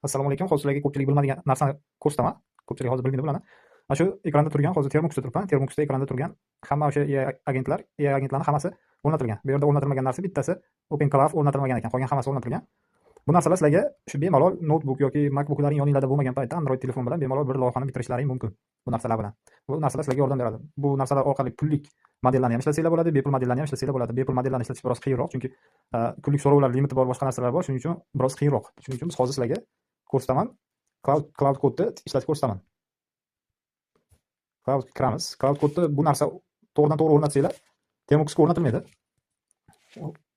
Assalomu alaykum. Hozir sizlarga ko'pchilik bilmaydigan narsani ko'rsataman. Ko'pchilik hozir bilmaydi bularni. Mana shu ekranda turgan, hozir Termux'da turibman. Termux'da ekranda turgan hamma o'sha AI agentlarning hammasi o'rnatilgan. Bu yerda o'rnatilmagan narsa bittasi OpenClaw o'rnatilmagan ekan. Qolgan hammasi o'rnatilgan. Bu narsalar sizlarga shu bemalol notebook yoki MacBook'laring yoningizda bo'lmagan paytda Android telefon bilan bemalol bir loyihani bitirishlaring mumkin. Bu narsalar bilan. Bu narsalar sizlarga yordam beradi. Bu narsalar orqali pullik modellarni ham ishlasanglar bo'ladi, bepul modellarni ham ishlasanglar bo'ladi. Bepul modellarni ishlatish biroz qiyinroq, chunki kunlik so'rovlar limiti bor, boshqa narsalar bor. Shuning uchun biroz qiyinroq. Shuning uchun biz hozir sizlarga ko'rsataman. Cloud Code'ni ishlatib ko'rsataman. Cloud kiramiz. Cloud Code'ni bu narsa to'g'ridan-to'g'ri o'rnatsanglar, Termux'ga o'rnatilmaydi.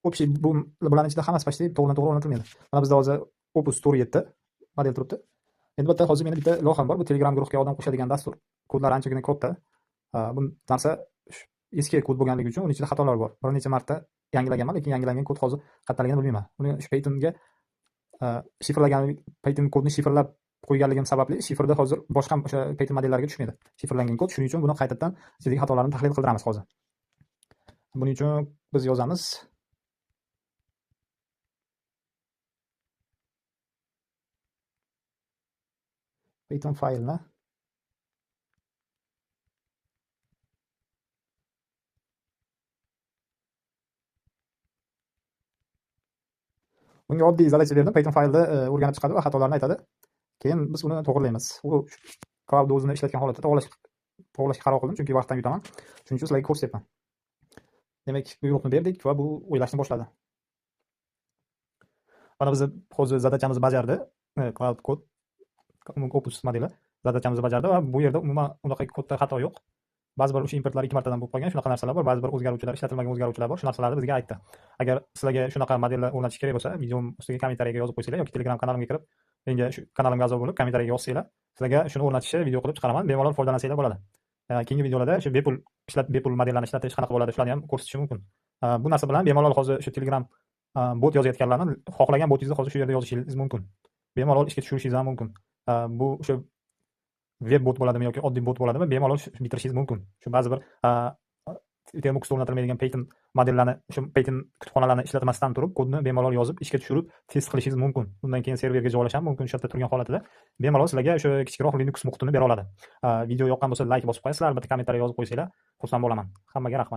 Общий bu bularning ichida hammasi почти to'g'ridan-to'g'ri o'rnatilmaydi. Mana bizda hozir Opus 47 model turibdi. Endi bitta hozir meni bitta loyiham bor. Bu Telegram guruhga odam qo'shadigan dastur. Kodlari anchagina katta. Bu narsa eski kod bo'lganligi uchun uning ichida xatolar bor. Bir necha marta yangilaganman, lekin yangilangan kod hozir qayerdaligini bilmayman. Uni shu Pythonga Python kodni shifrlab qo'yganligim sababli shifrda hozir boshqa o'sha Python modellariga tushmaydi. Shifrlangan kod, shuning uchun buni qaytadan ichidagi xatolarni tahlil qildiramiz hozir. Buning uchun biz yozamiz Python faylni unga oddiy zadacha berdim. Python faylda o'rganib chiqadi va xatolarni aytadi. Keyin biz uni to'g'rilaymiz. U Cloud o'zini ishlatgan holatda to'g'rilashga qaror qildim, chunki vaqtdan yutaman. Shuning uchun sizlarga ko'rsatyapman. Demak, buyruqni berdik va bu o'ylashni boshladi. Mana biz hozir zadachamizni bajardi. Cloud Code Opus modeli zadachamizni bajardi va bu yerda umuman unaqa kodda xato yo'q. Ba'zi bir o'sha importlar 2 martadan bo'lib qolgan, shunaqa narsalar bor. Ba'zi bir o'zgaruvchilar, ishlatilmagan o'zgaruvchilar bor. Shu narsalarni bizga aytdi. Agar sizlarga shunaqa modellar o'rnatish kerak bo'lsa, videom ostiga kommentariyaga yozib qo'ysanglar yoki Telegram kanalimga kirib, menga shu kanalimga a'zo bo'lib kommentariyaga yozsanglar, sizlarga shuni o'rnatishni video qilib chiqaraman. Bemalol foydalansanglar bo'ladi. Keyingi videolarda shu bepul modellarni ishlatish qanaqa bo'ladi, shularni ham ko'rsatishim mumkin. Bu narsa bilan bemalol hozir shu Telegram bot yozayotganlarni xohlagan botingizni hozir shu yerda yozishingiz mumkin. Bemalol ishga tushirishingiz ham mumkin. Bu o'sha web bot bo'ladimi yoki oddiy bot bo'ladimi, bemalol bitirishingiz mumkin. Shu ba'zi bir Termux'da o'rnatilmaydigan Python modellarni, shu Python kutubxonalarini ishlatmasdan turib, kodni bemalol yozib, ishga tushirib, test qilishingiz mumkin. Undan keyin serverga joylash ham mumkin. Shu yerda turgan holatida bemalol sizlarga o'sha kichikroq Linux muhitini bera oladi. Video yoqqan bo'lsa, like bosib qo'yasizlar, albatta kommentariya yozib qo'ysanglar, xursand bo'laman. Hammaga rahmat.